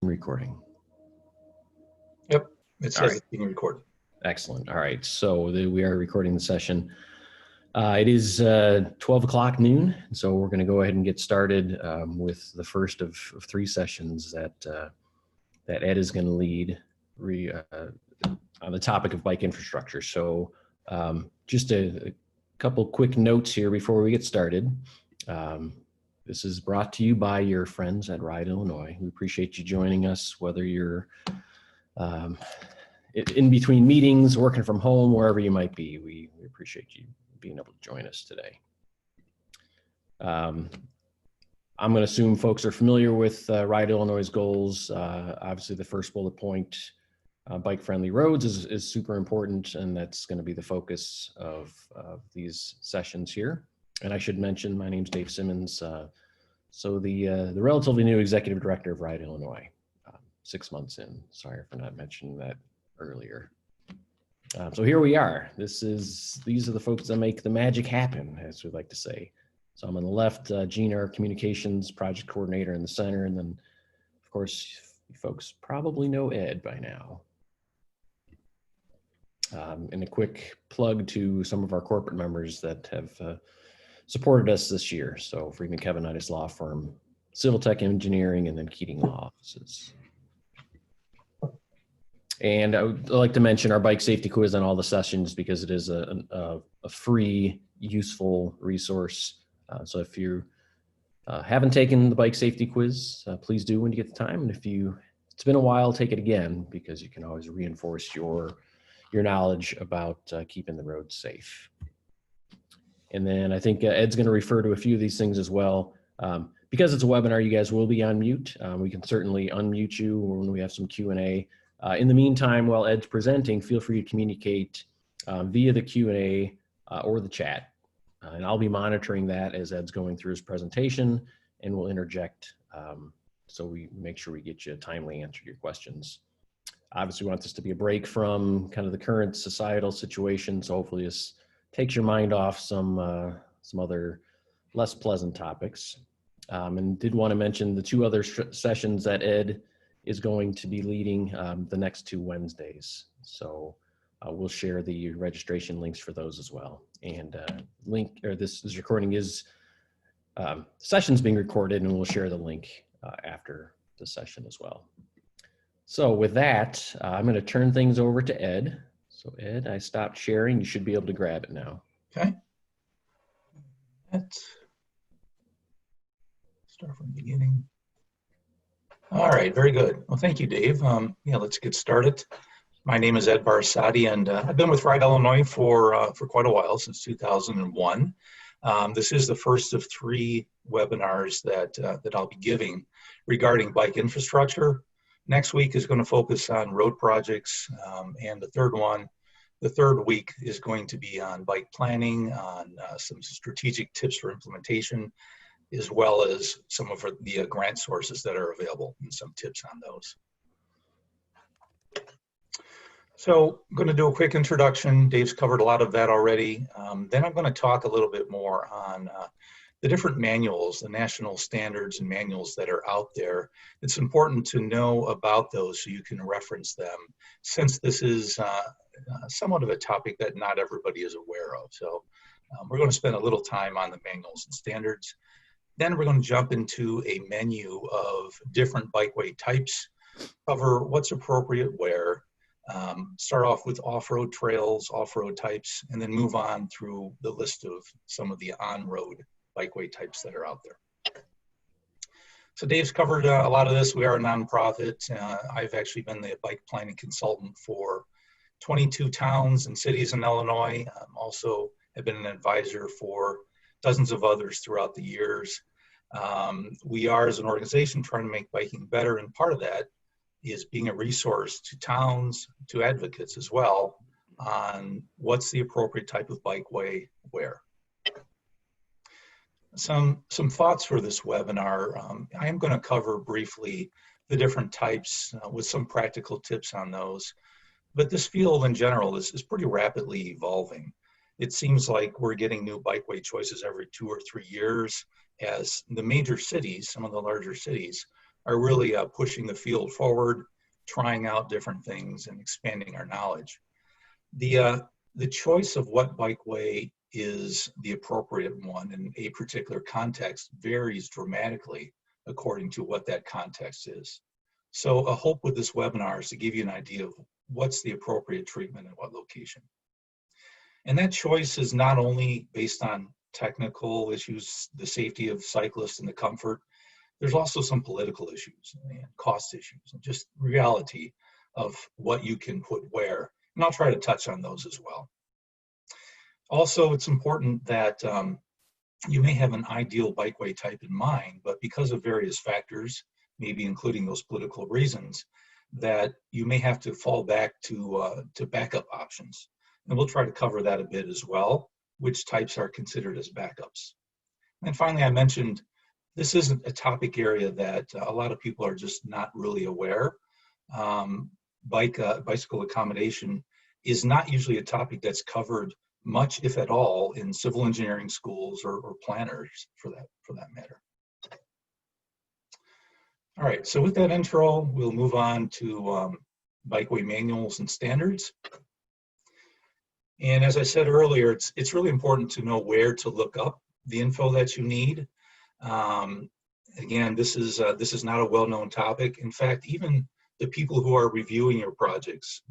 Recording. Yep, it says it's being recorded. Excellent. All right, so we are recording the session. It is 12 o'clock noon, so we're going to go ahead and get started with the first of three sessions that Ed is going to lead on the topic of bike infrastructure. So just a couple quick notes here before we get started. This is brought to you by your friends at Ride Illinois. We appreciate you joining us, whether you're in between meetings, working from home, wherever you might be. We appreciate you being able to join us today. I'm going to assume folks are familiar with Ride Illinois' goals. Obviously, the first bullet point, bike-friendly roads, is super important, and that's going to be the focus of these sessions here. And I should mention, my name's Dave Simmons. So the relatively new executive director of Ride Illinois, 6 months in. Sorry for not mentioning that earlier. So here we are. These are the folks that make the magic happen, as we like to say. So I'm on the left, Gina, our communications project coordinator, in the center, and then, of course, you folks probably know Ed by now. And a quick plug to some of our corporate members that have supported us this year. So Freeman Kevinitis Law Firm, Civil Tech Engineering, and then Keating Law Offices. And I would like to mention our bike safety quiz on all the sessions because it is a free, useful resource. So if you haven't taken the bike safety quiz, please do when you get the time. And if it's been a while, take it again, because you can always reinforce your knowledge about keeping the roads safe. And then I think Ed's going to refer to a few of these things as well. Because it's a webinar, you guys will be on mute. We can certainly unmute you when we have some Q&A. In the meantime, while Ed's presenting, feel free to communicate via the Q&A or the chat. And I'll be monitoring that as Ed's going through his presentation, and we'll interject so we make sure we get you a timely answer to your questions. Obviously, we want this to be a break from kind of the current societal situation, so hopefully this takes your mind off some other less pleasant topics. And did want to mention the two other sessions that Ed is going to be leading the next 2 Wednesdays. So we'll share the registration links for those as well. And this recording is, session's being recorded, and we'll share the link after the session as well. So with that, I'm going to turn things over to Ed. So Ed, I stopped sharing. You should be able to grab it now. Okay. Let's start from the beginning. All right, very good. Well, thank you, Dave. Yeah, let's get started. My name is Ed Barsotti, and I've been with Ride Illinois for quite a while, since 2001. This is the first of 3 webinars that I'll be giving regarding bike infrastructure. Next week is going to focus on road projects, and the third week is going to be on bike planning, on some strategic tips for implementation, as well as some of the grant sources that are available and some tips on those. So I'm going to do a quick introduction. Dave's covered a lot of that already. Then I'm going to talk a little bit more on the different manuals, the national standards and manuals that are out there. It's important to know about those so you can reference them, since this is somewhat of a topic that not everybody is aware of. So we're going to spend a little time on the manuals and standards. Then we're going to jump into a menu of different bikeway types, cover what's appropriate where, start off with off-road trails, off-road types, and then move on through the list of some of the on-road bikeway types that are out there. So Dave's covered a lot of this. We are a nonprofit. I've actually been the bike planning consultant for 22 towns and cities in Illinois. Also have been an advisor for dozens of others throughout the years. We are, as an organization, trying to make biking better, and part of that is being a resource to towns, to advocates as well, on what's the appropriate type of bikeway where. Some thoughts for this webinar. I am going to cover briefly the different types with some practical tips on those. But this field in general is pretty rapidly evolving. It seems like we're getting new bikeway choices every 2 or 3 years as the major cities, some of the larger cities, are really pushing the field forward, trying out different things and expanding our knowledge. The choice of what bikeway is the appropriate one in a particular context varies dramatically according to what that context is. So a hope with this webinar is to give you an idea of what's the appropriate treatment and what location. And that choice is not only based on technical issues, the safety of cyclists and the comfort, there's also some political issues and cost issues and just reality of what you can put where. And I'll try to touch on those as well. Also, it's important that you may have an ideal bikeway type in mind, but because of various factors, maybe including those political reasons, that you may have to fall back to backup options. And we'll try to cover that a bit as well, which types are considered as backups. And finally, I mentioned this isn't a topic area that a lot of people are just not really aware. Bicycle accommodation is not usually a topic that's covered much, if at all, in civil engineering schools or planners for that matter. All right, so with that intro, we'll move on to bikeway manuals and standards. And as I said earlier, it's really important to know where to look up the info that you need. Again, this is not a well-known topic. In fact, even the people who are reviewing your projects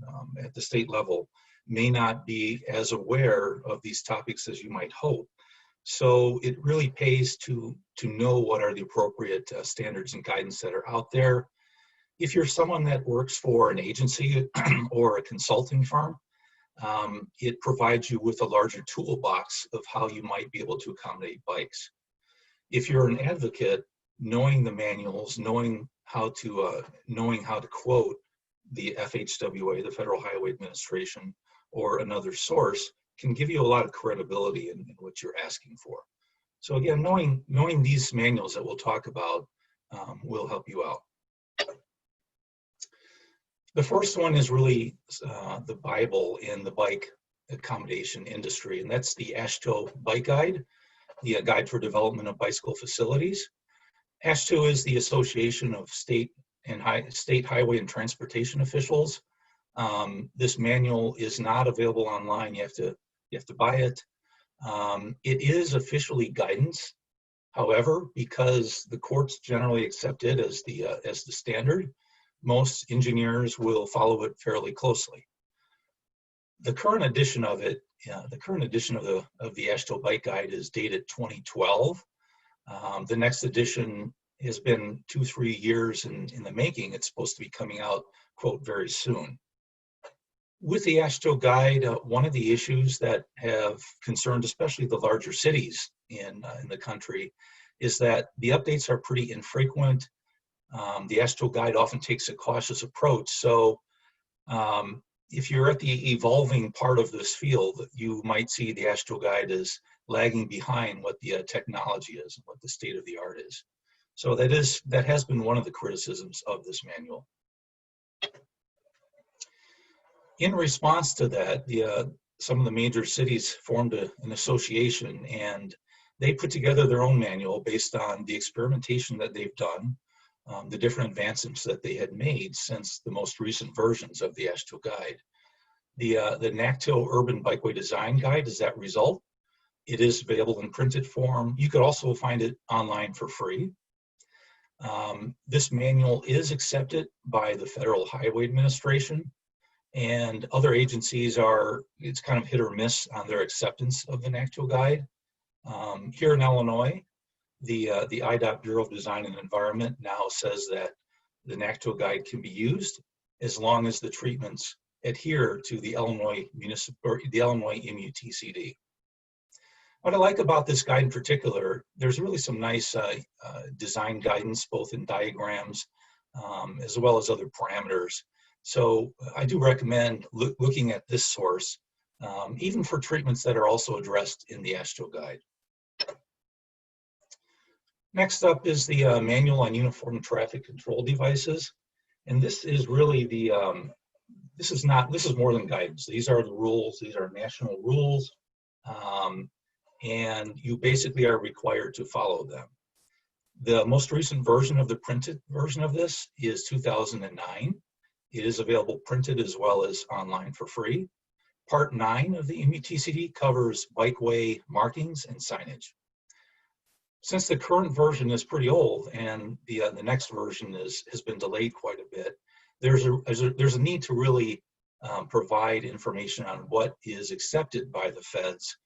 at the state level may not be as aware of these topics as you might hope. So it really pays to know what are the appropriate standards and guidance that are out there. If you're someone that works for an agency or a consulting firm, it provides you with a larger toolbox of how you might be able to accommodate bikes. If you're an advocate, knowing the manuals, knowing how to quote the FHWA, the Federal Highway Administration, or another source can give you a lot of credibility in what you're asking for. So again, knowing these manuals that we'll talk about will help you out. The first one is really the Bible in the bike accommodation industry, and that's the AASHTO Bike Guide, the Guide for Development of Bicycle Facilities. AASHTO is the Association of State Highway and Transportation Officials. This manual is not available online. You have to buy it. It is officially guidance. However, because the courts generally accept it as the standard, most engineers will follow it fairly closely. The current edition of it, the AASHTO Bike Guide is dated 2012. The next edition has been 2-3 years in the making. It's supposed to be coming out, quote, very soon. With the AASHTO Guide, one of the issues that have concerned especially the larger cities in the country is that the updates are pretty infrequent. The AASHTO Guide often takes a cautious approach. So if you're at the evolving part of this field, you might see the AASHTO Guide as lagging behind what the technology is and what the state of the art is. So that has been one of the criticisms of this manual. In response to that, some of the major cities formed an association, and they put together their own manual based on the experimentation that they've done, the different advancements that they had made since the most recent versions of the AASHTO Guide. The NACTO Urban Bikeway Design Guide is that result. It is available in printed form. You could also find it online for free. This manual is accepted by the Federal Highway Administration, and other agencies it's kind of hit or miss on their acceptance of the NACTO Guide. Here in Illinois, the IDOT Bureau of Design and Environment now says that the NACTO Guide can be used as long as the treatments adhere to the Illinois MUTCD. What I like about this guide in particular, there's really some nice design guidance, both in diagrams as well as other parameters. So I do recommend looking at this source, even for treatments that are also addressed in the AASHTO Guide. Next up is the Manual on Uniform Traffic Control Devices. And this is really the this is more than guidance. These are the rules. These are national rules. And you basically are required to follow them. The most recent version of the printed version of this is 2009. It is available printed as well as online for free. Part 9 of the MUTCD covers bikeway markings and signage. Since the current version is pretty old and the next version has been delayed quite a bit, there's a need to really provide information on what is accepted by the feds,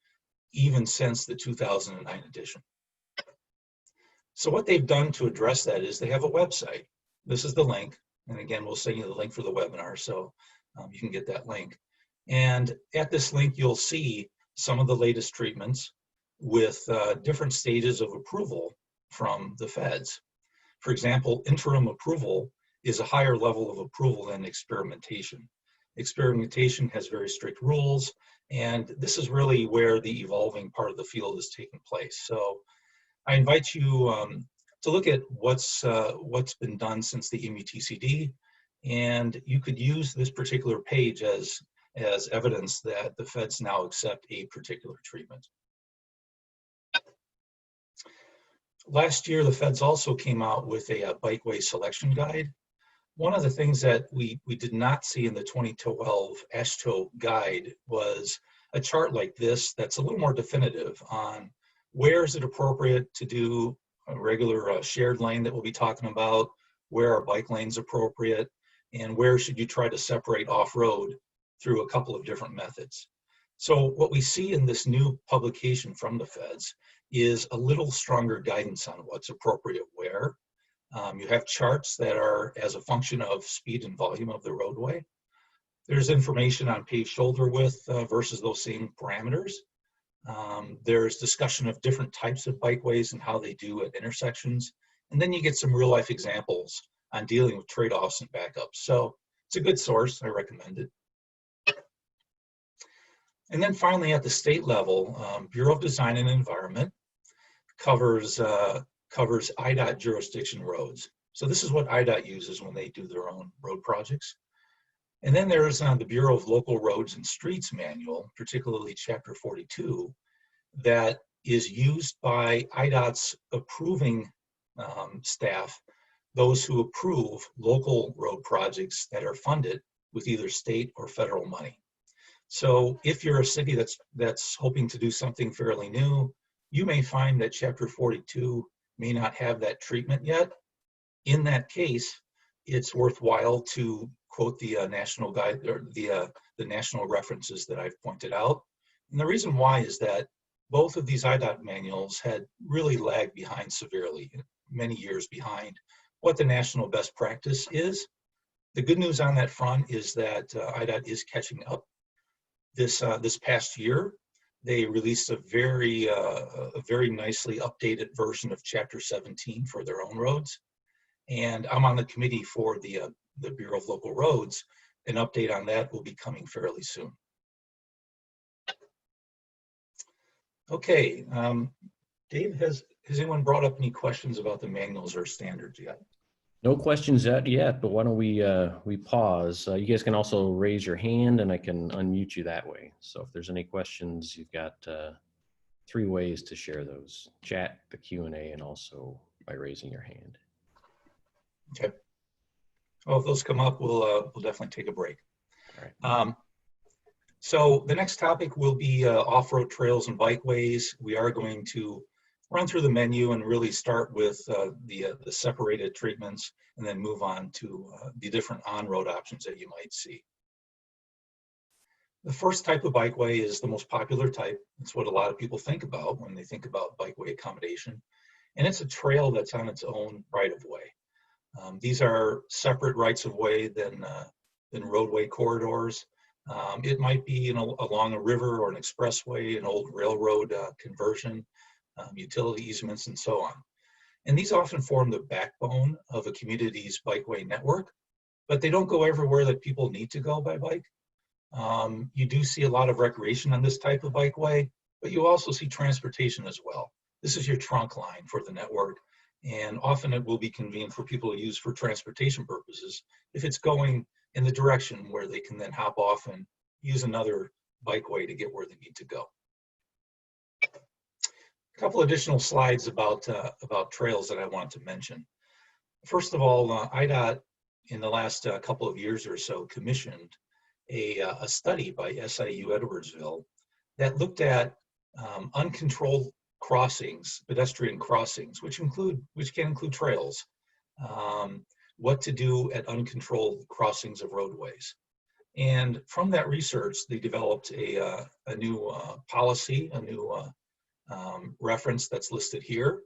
even since the 2009 edition. So what they've done to address that is they have a website. This is the link. And again, we'll send you the link for the webinar, so you can get that link. And at this link, you'll see some of the latest treatments with different stages of approval from the feds. For example, interim approval is a higher level of approval than experimentation. Experimentation has very strict rules, and this is really where the evolving part of the field is taking place. So I invite you to look at what's been done since the MUTCD, and you could use this particular page as evidence that the feds now accept a particular treatment. Last year, the feds also came out with a bikeway selection guide. One of the things that we did not see in the 2012 AASHTO guide was a chart like this that's a little more definitive on where is it appropriate to do a regular shared lane that we'll be talking about, where are bike lanes appropriate, and where should you try to separate off-road through a couple of different methods. So what we see in this new publication from the feds is a little stronger guidance on what's appropriate where. You have charts that are as a function of speed and volume of the roadway. There's information on paved shoulder width versus those same parameters. There's discussion of different types of bikeways and how they do at intersections. And then you get some real life examples on dealing with trade-offs and backups. So it's a good source, I recommend it. And then finally at the state level, Bureau of Design and Environment covers IDOT jurisdiction roads. So this is what IDOT uses when they do their own road projects. And then there's the Bureau of Local Roads and Streets manual, particularly Chapter 42, that is used by IDOT's approving staff, those who approve local road projects that are funded with either state or federal money. So if you're a city that's hoping to do something fairly new, you may find that Chapter 42 may not have that treatment yet. In that case, it's worthwhile to quote the national guide or the national references that I've pointed out. And the reason why is that both of these IDOT manuals had really lagged behind severely, many years behind what the national best practice is. The good news on that front is that IDOT is catching up. This past year, they released a very nicely updated version of Chapter 17 for their own roads. And I'm on the committee for the Bureau of Local Roads. An update on that will be coming fairly soon. Okay, Dave, has anyone brought up any questions about the manuals or standards yet? No questions yet, but why don't we pause? You guys can also raise your hand and I can unmute you that way. So if there's any questions, you've got 3 ways to share those: chat, the Q&A, and also by raising your hand. Okay. Well, if those come up, we'll definitely take a break. All right. So the next topic will be off-road trails and bikeways. We are going to run through the menu and really start with the separated treatments and then move on to the different on-road options that you might see. The first type of bikeway is the most popular type. It's what a lot of people think about when they think about bikeway accommodation. And it's a trail that's on its own right-of-way. These are separate rights-of-way than roadway corridors. It might be along a river or an expressway, an old railroad conversion, utility easements, and so on. And these often form the backbone of a community's bikeway network, but they don't go everywhere that people need to go by bike. You do see a lot of recreation on this type of bikeway, but you also see transportation as well. This is your trunk line for the network, and often it will be convenient for people to use for transportation purposes if it's going in the direction where they can then hop off and use another bikeway to get where they need to go. A couple additional slides about trails that I want to mention. First of all, IDOT in the last couple of years or so commissioned a study by SIU Edwardsville that looked at uncontrolled crossings, pedestrian crossings, which can include trails, what to do at uncontrolled crossings of roadways. And from that research, they developed a new policy, a new reference that's listed here.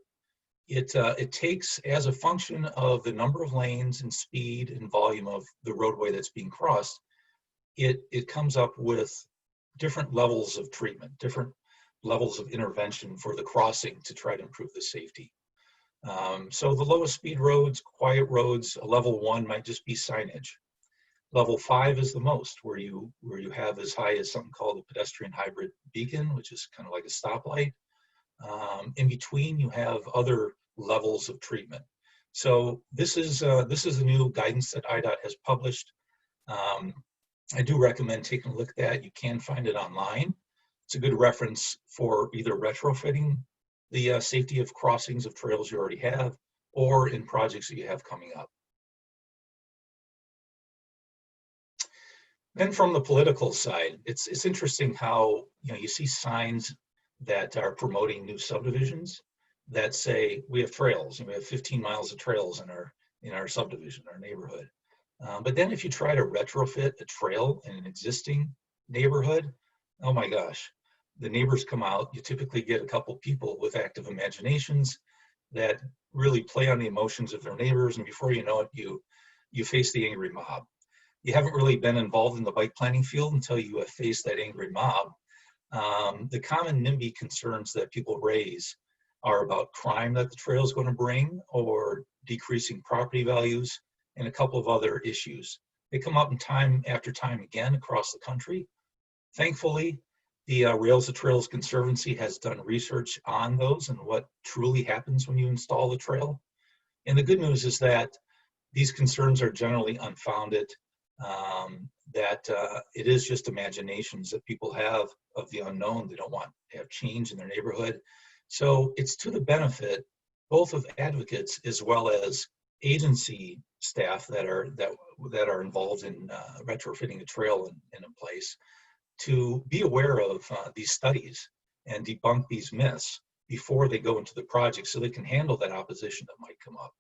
It takes as a function of the number of lanes and speed and volume of the roadway that's being crossed, it comes up with different levels of treatment, different levels of intervention for the crossing to try to improve the safety. So the lowest speed roads, quiet roads, a level 1 might just be signage. Level 5 is the most, where you have as high as something called a pedestrian hybrid beacon, which is kind of like a stoplight. In between, you have other levels of treatment. So this is a new guidance that IDOT has published. I do recommend taking a look at that. You can find it online. It's a good reference for either retrofitting the safety of crossings of trails you already have, or in projects that you have coming up. Then from the political side, it's interesting how you see signs that are promoting new subdivisions that say we have trails and we have 15 miles of trails in our subdivision, our neighborhood. But then if you try to retrofit a trail in an existing neighborhood, oh my gosh, the neighbors come out. You typically get a couple people with active imaginations that really play on the emotions of their neighbors, and before you know it, you face the angry mob. You haven't really been involved in the bike planning field until you have faced that angry mob. The common NIMBY concerns that people raise are about crime that the trail is going to bring, or decreasing property values, and a couple of other issues. They come up in time after time again across the country. Thankfully, the Rails to Trails Conservancy has done research on those and what truly happens when you install the trail. And the good news is that these concerns are generally unfounded, that it is just imaginations that people have of the unknown. They don't want to have change in their neighborhood. So it's to the benefit both of advocates as well as agency staff that are involved in retrofitting a trail in a place, to be aware of these studies and debunk these myths before they go into the project, so they can handle that opposition that might come up.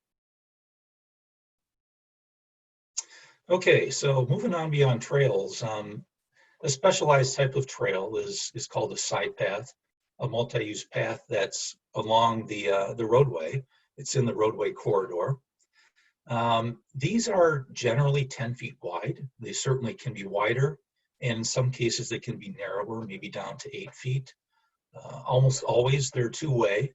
Okay, so moving on beyond trails, a specialized type of trail is called a sidepath, a multi-use path that's along the roadway. It's in the roadway corridor. These are generally 10 feet wide. They certainly can be wider, and in some cases they can be narrower, maybe down to 8 feet. Almost always they're two-way,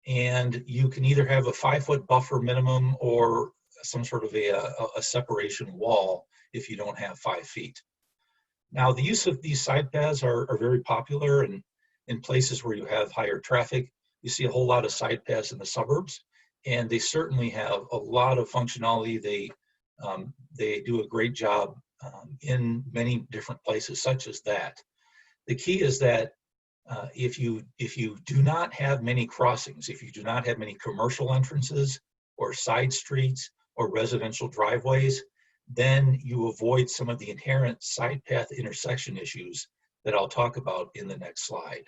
and you can either have a 5-foot buffer minimum or some sort of a separation wall if you don't have 5 feet. Now, the use of these side paths are very popular in places where you have higher traffic. You see a whole lot of side paths in the suburbs, and they certainly have a lot of functionality. They do a great job in many different places, such as that. The key is that if you do not have many crossings, if you do not have many commercial entrances or side streets or residential driveways, then you avoid some of the inherent side path intersection issues that I'll talk about in the next slide.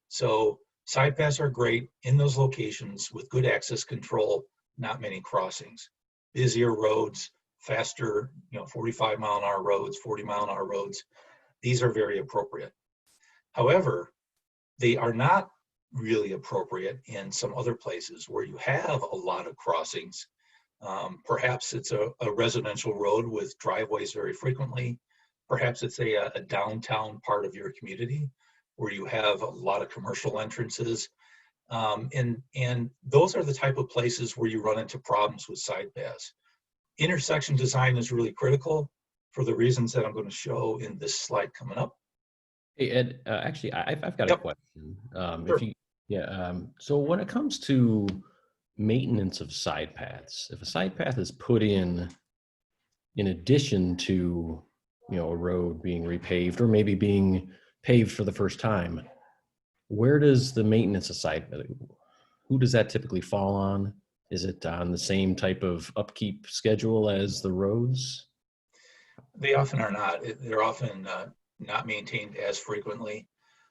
So side paths are great in those locations with good access control, not many crossings. Busier roads, faster, 45-mile-an-hour roads, 40-mile-an-hour roads, these are very appropriate. However, they are not really appropriate in some other places where you have a lot of crossings. Perhaps it's a residential road with driveways very frequently. Perhaps it's a downtown part of your community where you have a lot of commercial entrances. And those are the type of places where you run into problems with side paths. Intersection design is really critical for the reasons that I'm going to show in this slide coming up. Hey, Ed, actually, I've got a question. Sure. So when it comes to maintenance of side paths, if a side path is put in in addition to, a road being repaved or maybe being paved for the first time, where does the maintenance aside, who does that typically fall on? Is it on the same type of upkeep schedule as the roads? They often are not. They're often not maintained as frequently.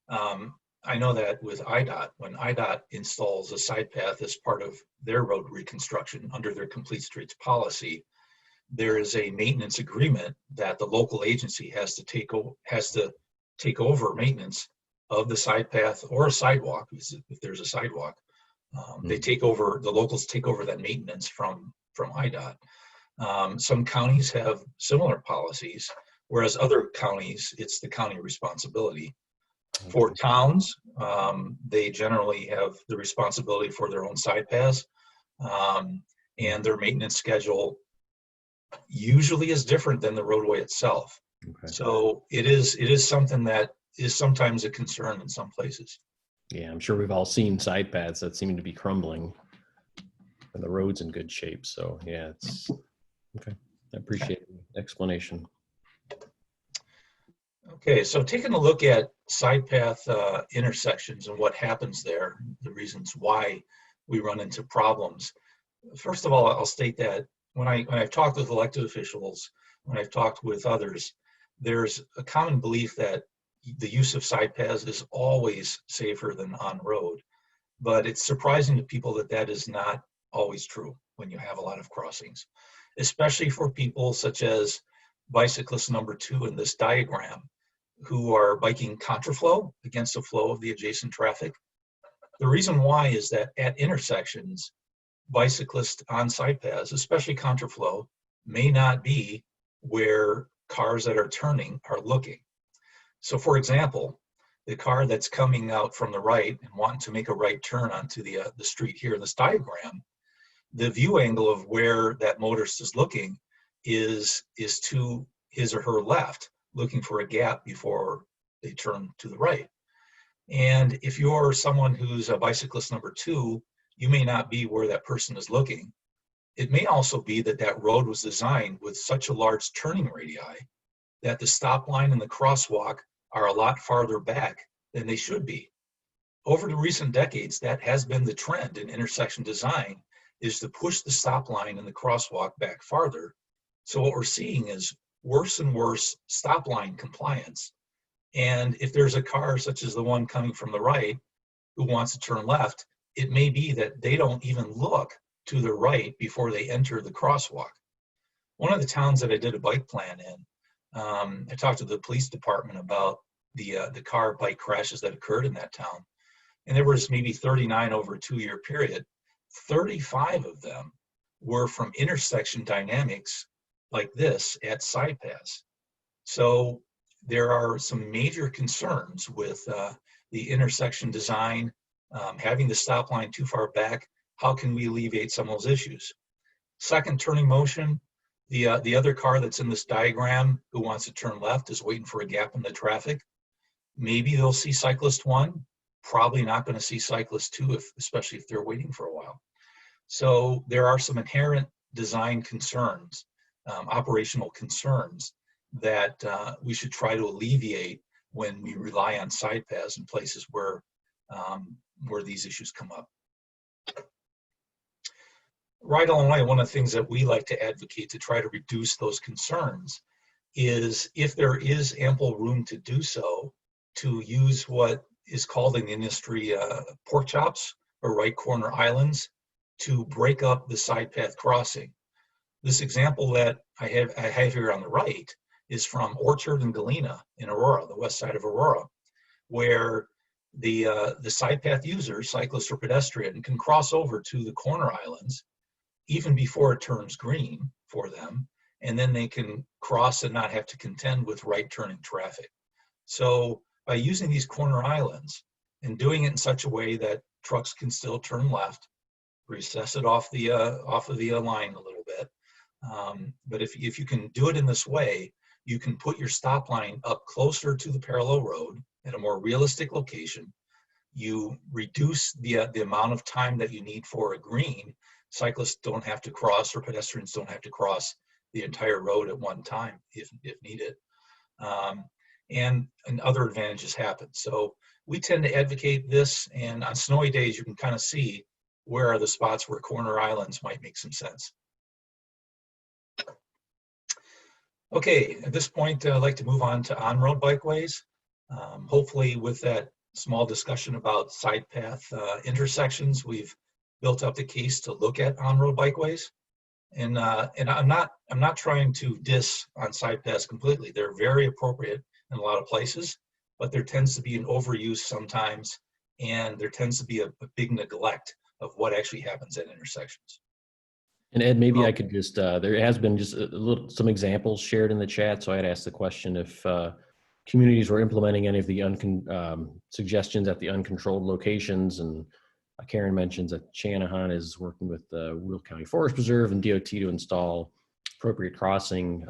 I know that with IDOT, when IDOT installs a side path as part of their road reconstruction under their Complete Streets policy, there is a maintenance agreement that the local agency has to take over maintenance of the side path or a sidewalk. If there's a sidewalk, the locals take over that maintenance from IDOT. Some counties have similar policies, whereas other counties, it's the county responsibility. For towns, they generally have the responsibility for their own side paths, and their maintenance schedule usually is different than the roadway itself. Okay. So it is something that is sometimes a concern in some places. Yeah, I'm sure we've all seen side paths that seem to be crumbling and the road's in good shape. So yeah, it's okay. I appreciate the explanation. Okay, so taking a look at side path intersections and what happens there, the reasons why we run into problems. First of all, I'll state that when I've talked with elected officials, when I've talked with others, there's a common belief that the use of side paths is always safer than on road. But it's surprising to people that that is not always true when you have a lot of crossings, especially for people such as bicyclist number 2 in this diagram, who are biking contraflow against the flow of the adjacent traffic. The reason why is that at intersections, bicyclists on side paths, especially contraflow, may not be where cars that are turning are looking. So for example, the car that's coming out from the right and wanting to make a right turn onto the street here in this diagram, the view angle of where that motorist is looking is to his or her left, looking for a gap before they turn to the right. And if you're someone who's a bicyclist number 2, you may not be where that person is looking. It may also be that that road was designed with such a large turning radii that the stop line and the crosswalk are a lot farther back than they should be. Over the recent decades, that has been the trend in intersection design, is to push the stop line and the crosswalk back farther. So what we're seeing is worse and worse stop line compliance. And if there's a car such as the one coming from the right who wants to turn left, it may be that they don't even look to the right before they enter the crosswalk. One of the towns that I did a bike plan in, I talked to the police department about the car bike crashes that occurred in that town. And there was maybe 39 over a 2-year period. 35 of them were from intersection dynamics like this at side paths. So there are some major concerns with the intersection design, having the stop line too far back. How can we alleviate some of those issues? Second, turning motion. The other car that's in this diagram who wants to turn left is waiting for a gap in the traffic. Maybe they'll see cyclist 1, probably not going to see cyclist 2, especially if they're waiting for a while. So there are some inherent design concerns, operational concerns that we should try to alleviate when we rely on side paths in places where these issues come up. Right along the way, one of the things that we like to advocate to try to reduce those concerns is, if there is ample room to do so, to use what is called in the industry pork chops or right corner islands to break up the side path crossing. This example that I have here on the right is from Orchard and Galena in Aurora, the west side of Aurora, where the side path user, cyclist or pedestrian, can cross over to the corner islands even before it turns green for them, and then they can cross and not have to contend with right turning traffic. So by using these corner islands and doing it in such a way that trucks can still turn left, recess it off the line a little bit. But if you can do it in this way, you can put your stop line up closer to the parallel road at a more realistic location. You reduce the amount of time that you need for a green. Cyclists don't have to cross, or pedestrians don't have to cross the entire road at one time if needed. And other advantages happen. So we tend to advocate this, and on snowy days, you can kind of see where are the spots where corner islands might make some sense. Okay, at this point, I'd like to move on to on-road bikeways. Hopefully with that small discussion about sidepath intersections, we've built up the case to look at on-road bikeways. And I'm not trying to diss on sidepaths completely. They're very appropriate in a lot of places, but there tends to be an overuse sometimes, and there tends to be a big neglect of what actually happens at intersections. And Ed, maybe I could just, there has been just some examples shared in the chat. So I'd ask the question if communities were implementing any of the suggestions at the uncontrolled locations. And Karen mentions that Channahon is working with the Will County Forest Preserve and DOT to install appropriate crossing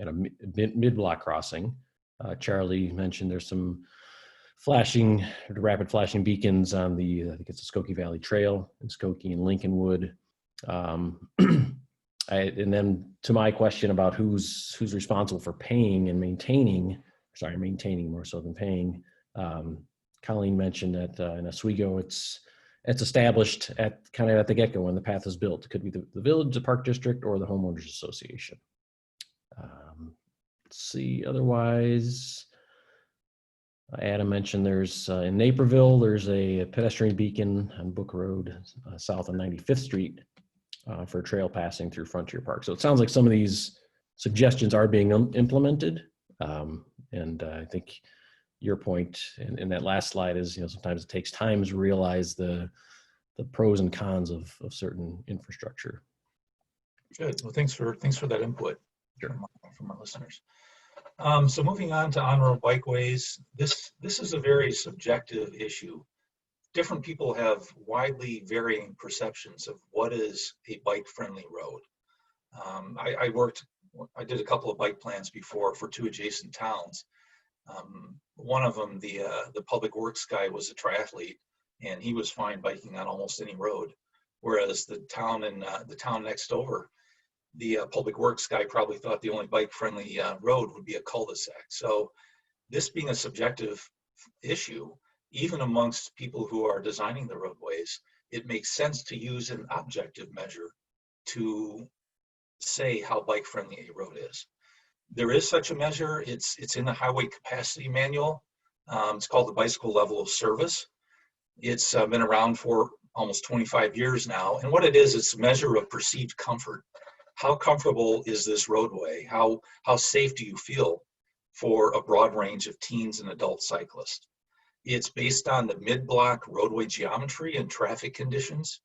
at a mid-block crossing. Charlie mentioned there's some rapid flashing beacons on the, I think it's the Skokie Valley Trail in Skokie and Lincolnwood. And then to my question about who's responsible for paying and maintaining more so than paying. Colleen mentioned that in Oswego, it's established at kind of at the get-go when the path is built. It could be the village, the park district, or the homeowners association. Let's see, otherwise, Adam mentioned there's in Naperville, there's a pedestrian beacon on Book Road south of 95th Street for trail passing through Frontier Park. So it sounds like some of these suggestions are being implemented. And I think your point in that last slide is, sometimes it takes time to realize the pros and cons of certain infrastructure. Good. Well, thanks for that input. Sure. From our listeners. So moving on to on-road bikeways, this is a very subjective issue. Different people have widely varying perceptions of what is a bike-friendly road. I did a couple of bike plans before for two adjacent towns. One of them, the public works guy, was a triathlete, and he was fine biking on almost any road. Whereas the town next over, the public works guy probably thought the only bike-friendly road would be a cul-de-sac. So this being a subjective issue, even amongst people who are designing the roadways, it makes sense to use an objective measure to say how bike-friendly a road is. There is such a measure. It's in the highway capacity manual. It's called the bicycle level of service. It's been around for almost 25 years now. And what it is, it's a measure of perceived comfort. How comfortable is this roadway? How safe do you feel for a broad range of teens and adult cyclists? It's based on the mid-block roadway geometry and traffic conditions.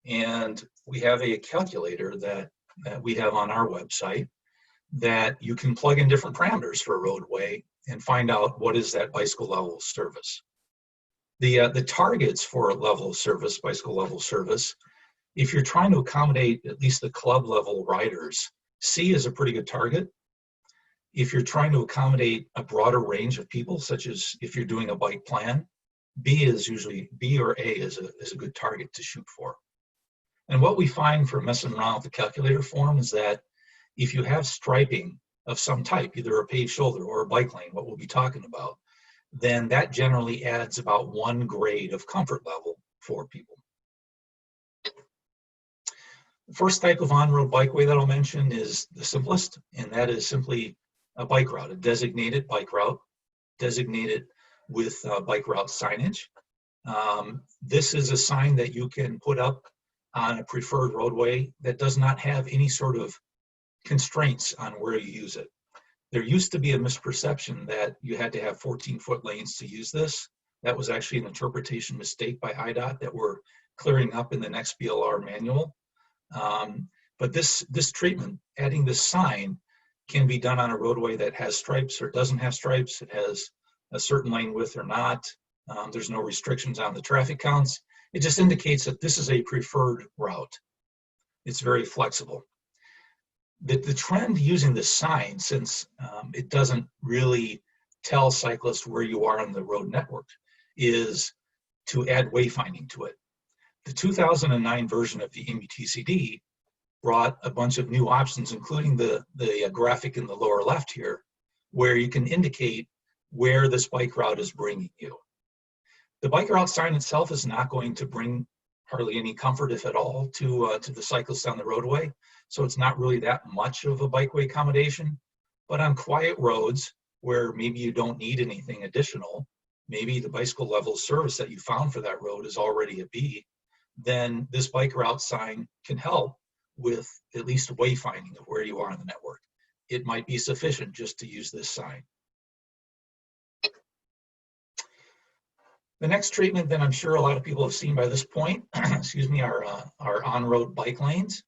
And we have a calculator that we have on our website that you can plug in different parameters for a roadway and find out what is that bicycle level of service. The targets for level of service, bicycle level service, if you're trying to accommodate at least the club level riders, C is a pretty good target. If you're trying to accommodate a broader range of people, such as if you're doing a bike plan, B or A is a good target to shoot for. And what we find for messing around with the calculator form is that if you have striping of some type, either a paved shoulder or a bike lane, what we'll be talking about, then that generally adds about 1 grade of comfort level for people. The first type of on-road bikeway that I'll mention is the simplest, and that is simply a bike route, a designated bike route, designated with bike route signage. This is a sign that you can put up on a preferred roadway that does not have any sort of constraints on where you use it. There used to be a misperception that you had to have 14-foot lanes to use this. That was actually an interpretation mistake by IDOT that we're clearing up in the next BLR manual. But this treatment, adding this sign, can be done on a roadway that has stripes or doesn't have stripes. It has a certain lane width or not. There's no restrictions on the traffic counts. It just indicates that this is a preferred route. It's very flexible. The trend using this sign, since it doesn't really tell cyclists where you are on the road network, is to add wayfinding to it. The 2009 version of the MUTCD brought a bunch of new options, including the graphic in the lower left here, where you can indicate where this bike route is bringing you. The bike route sign itself is not going to bring hardly any comfort, if at all, to the cyclists on the roadway. So it's not really that much of a bikeway accommodation. But on quiet roads where maybe you don't need anything additional, maybe the bicycle level service that you found for that road is already a B, then this bike route sign can help with at least wayfinding of where you are in the network. It might be sufficient just to use this sign. The next treatment that I'm sure a lot of people have seen by this point, excuse me, are on-road bike lanes.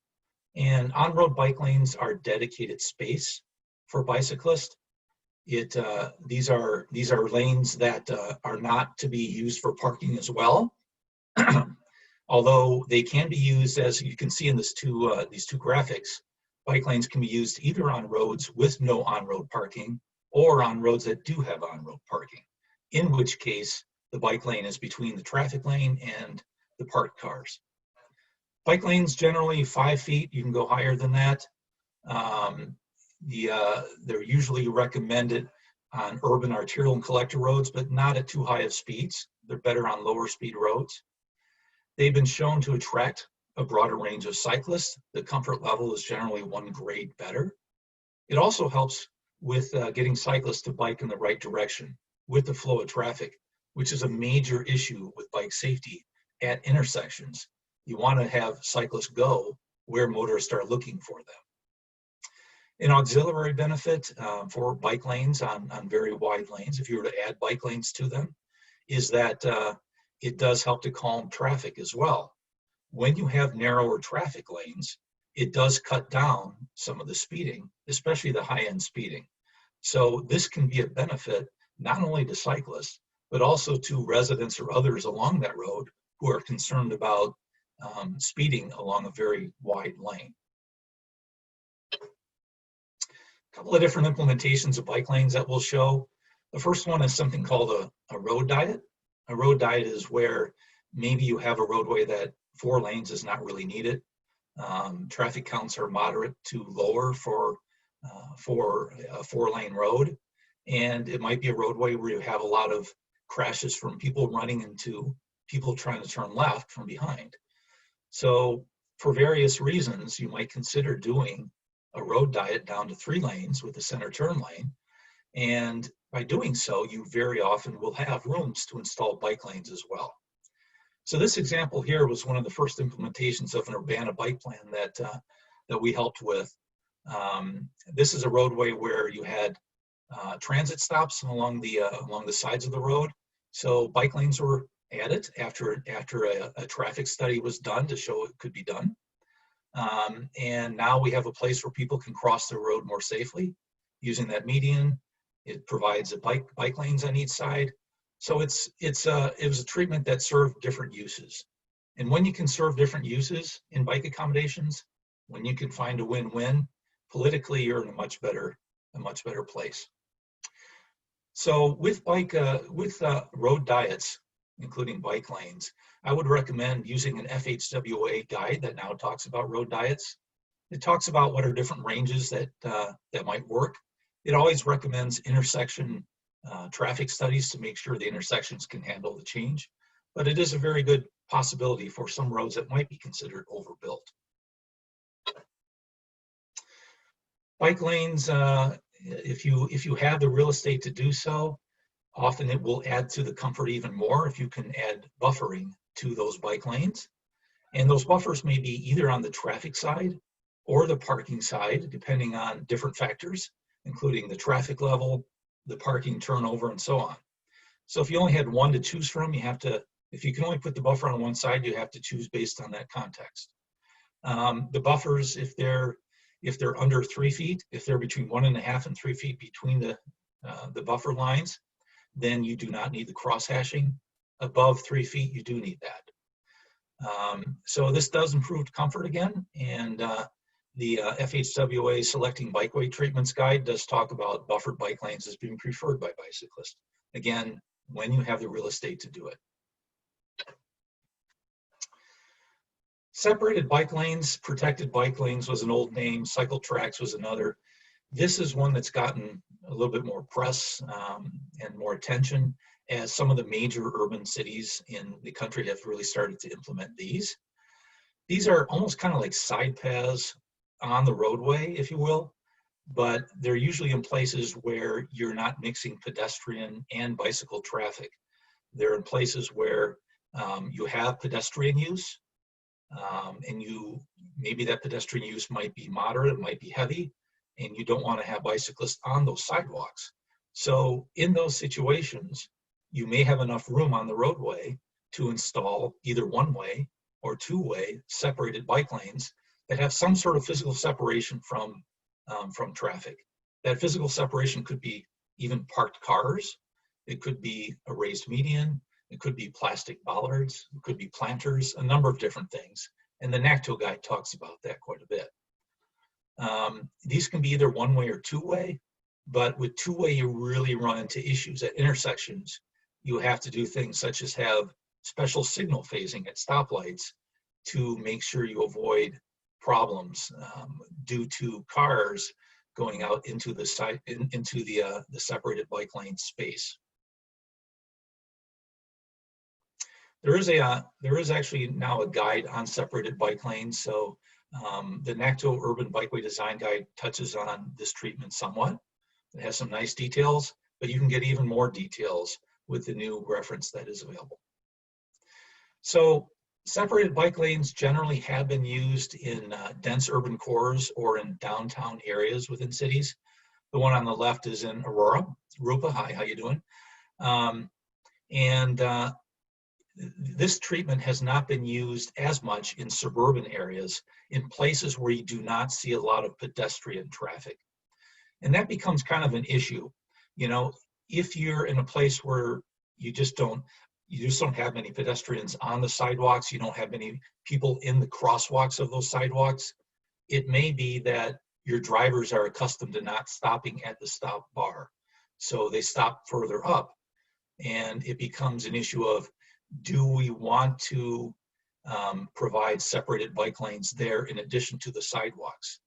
And on-road bike lanes are dedicated space for bicyclists. These are lanes that are not to be used for parking as well. Although they can be used, as you can see in these two graphics, bike lanes can be used either on roads with no on-road parking or on roads that do have on-road parking, in which case the bike lane is between the traffic lane and the parked cars. Bike lanes generally 5 feet. You can go higher than that. They're usually recommended on urban arterial and collector roads, but not at too high of speeds. They're better on lower speed roads. They've been shown to attract a broader range of cyclists. The comfort level is generally 1 grade better. It also helps with getting cyclists to bike in the right direction with the flow of traffic, which is a major issue with bike safety at intersections. You want to have cyclists go where motorists are looking for them. An auxiliary benefit for bike lanes on very wide lanes, if you were to add bike lanes to them, is that it does help to calm traffic as well. When you have narrower traffic lanes, it does cut down some of the speeding, especially the high-end speeding. So this can be a benefit not only to cyclists, but also to residents or others along that road who are concerned about speeding along a very wide lane. A couple of different implementations of bike lanes that we'll show. The first one is something called a road diet. A road diet is where maybe you have a roadway that 4 lanes is not really needed. Traffic counts are moderate to lower for a 4-lane road. And it might be a roadway where you have a lot of crashes from people running into people trying to turn left from behind. So for various reasons, you might consider doing a road diet down to 3 lanes with a center turn lane. And by doing so, you very often will have rooms to install bike lanes as well. So this example here was one of the first implementations of an Urbana bike plan that we helped with. This is a roadway where you had transit stops along the sides of the road. So bike lanes were added after a traffic study was done to show it could be done. And now we have a place where people can cross the road more safely using that median. It provides bike lanes on each side. So it was a treatment that served different uses. And when you can serve different uses in bike accommodations, when you can find a win-win, politically you're in a much better place. So with road diets, including bike lanes, I would recommend using an FHWA guide that now talks about road diets. It talks about what are different ranges that might work. It always recommends intersection traffic studies to make sure the intersections can handle the change, but it is a very good possibility for some roads that might be considered overbuilt. Bike lanes, if you have the real estate to do so, often it will add to the comfort even more if you can add buffering to those bike lanes. And those buffers may be either on the traffic side or the parking side, depending on different factors, including the traffic level, the parking turnover, and so on. So if you only had one to choose from, if you can only put the buffer on one side, you have to choose based on that context. The buffers, if they're under 3 feet, if they're between 1.5 and 3 feet between the buffer lines, then you do not need the cross hashing. Above 3 feet, you do need that. So this does improve comfort again, and the FHWA Selecting Bikeway Treatments Guide does talk about buffered bike lanes as being preferred by bicyclists. Again, when you have the real estate to do it. Separated bike lanes, protected bike lanes was an old name, cycle tracks was another. This is one that's gotten a little bit more press and more attention as some of the major urban cities in the country have really started to implement these. These are almost kind of like side paths on the roadway, if you will, but they're usually in places where you're not mixing pedestrian and bicycle traffic. They're in places where you have pedestrian use, and maybe that pedestrian use might be moderate, it might be heavy, and you don't want to have bicyclists on those sidewalks. So in those situations, you may have enough room on the roadway to install either one-way or two-way separated bike lanes that have some sort of physical separation from traffic. That physical separation could be even parked cars, it could be a raised median, it could be plastic bollards, it could be planters, a number of different things. And the NACTO guide talks about that quite a bit. These can be either one-way or two-way, but with two-way, you really run into issues at intersections. You have to do things such as have special signal phasing at stoplights to make sure you avoid problems due to cars going out into the separated bike lane space. There is actually now a guide on separated bike lanes. So the NACTO Urban Bikeway Design Guide touches on this treatment somewhat. It has some nice details, but you can get even more details with the new reference that is available. So separated bike lanes generally have been used in dense urban cores or in downtown areas within cities. The one on the left is in Aurora. Rupa, hi, how you doing? This treatment has not been used as much in suburban areas, in places where you do not see a lot of pedestrian traffic. And that becomes kind of an issue. You know, if you're in a place where you just don't have many pedestrians on the sidewalks, you don't have many people in the crosswalks of those sidewalks, it may be that your drivers are accustomed to not stopping at the stop bar. So they stop further up, and it becomes an issue of, do we want to provide separated bike lanes there in addition to the sidewalks?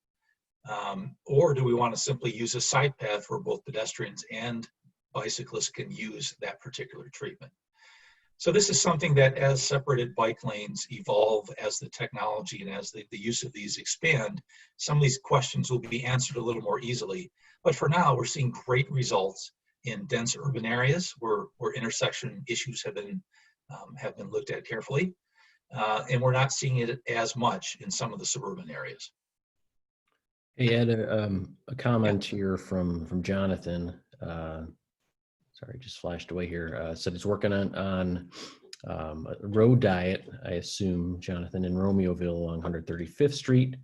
Or do we want to simply use a side path where both pedestrians and bicyclists can use that particular treatment? So this is something that, as separated bike lanes evolve, as the technology and as the use of these expand, some of these questions will be answered a little more easily. But for now, we're seeing great results in dense urban areas where intersection issues have been looked at carefully, and we're not seeing it as much in some of the suburban areas. Hey, Ed, a comment here from Jonathan. Sorry, just flashed away here. Said he's working on a road diet, I assume, Jonathan, in Romeoville along 135th Street.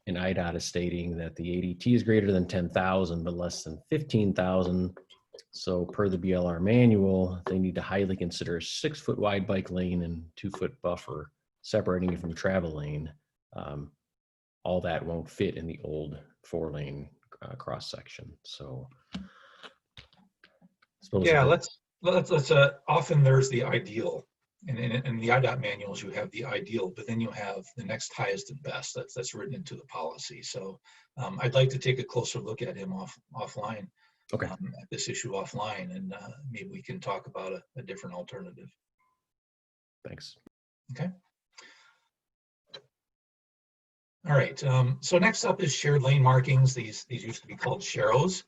And IDOT is stating that the ADT is greater than 10,000, but less than 15,000. So per the BLR manual, they need to highly consider a 6-foot wide bike lane and 2-foot buffer separating it from travel lane. All that won't fit in the old 4-lane cross section. So, yeah, let's often there's the ideal, and in the IDOT manuals you have the ideal, but then you have the next highest and best. That's written into the policy. So I'd like to take a closer look at him offline. Okay. At this issue offline, and maybe we can talk about a different alternative. Thanks. Okay. All right. So next up is shared lane markings. These used to be called sharrows.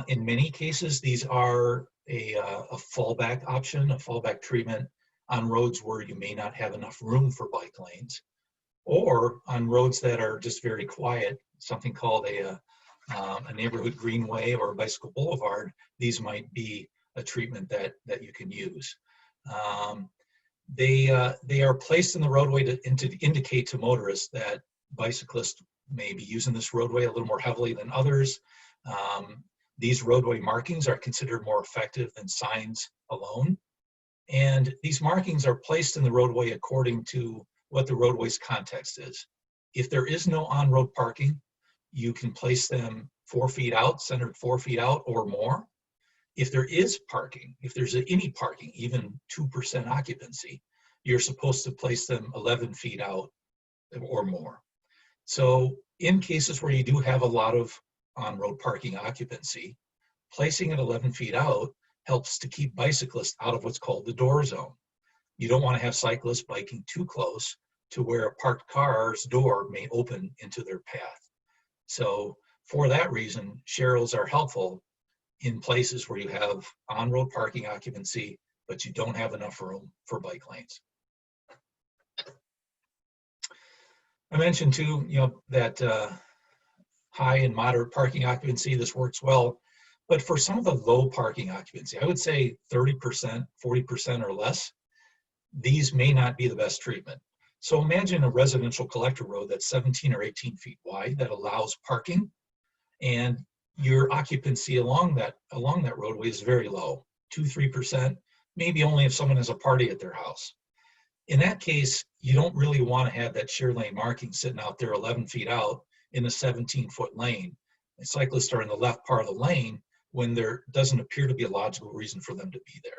In many cases, these are a fallback option, a fallback treatment on roads where you may not have enough room for bike lanes, or on roads that are just very quiet, something called a neighborhood greenway or a bicycle boulevard. These might be a treatment that you can use. They are placed in the roadway to indicate to motorists that bicyclists may be using this roadway a little more heavily than others. These roadway markings are considered more effective than signs alone. And these markings are placed in the roadway according to what the roadway's context is. If there is no on-road parking, you can place them 4 feet out, centered 4 feet out or more. If there is parking, if there's any parking, even 2% occupancy, you're supposed to place them 11 feet out or more. So in cases where you do have a lot of on-road parking occupancy, placing it 11 feet out helps to keep bicyclists out of what's called the door zone. You don't want to have cyclists biking too close to where a parked car's door may open into their path. So for that reason, sharrows are helpful in places where you have on-road parking occupancy, but you don't have enough room for bike lanes. I mentioned too, that high and moderate parking occupancy, this works well, but for some of the low parking occupancy, I would say 30%, 40% or less, these may not be the best treatment. So imagine a residential collector road that's 17 or 18 feet wide that allows parking, and your occupancy along that roadway is very low, 2-3%, maybe only if someone has a party at their house. In that case, you don't really want to have that share lane marking sitting out there 11 feet out in a 17-foot lane. And cyclists are in the left part of the lane when there doesn't appear to be a logical reason for them to be there.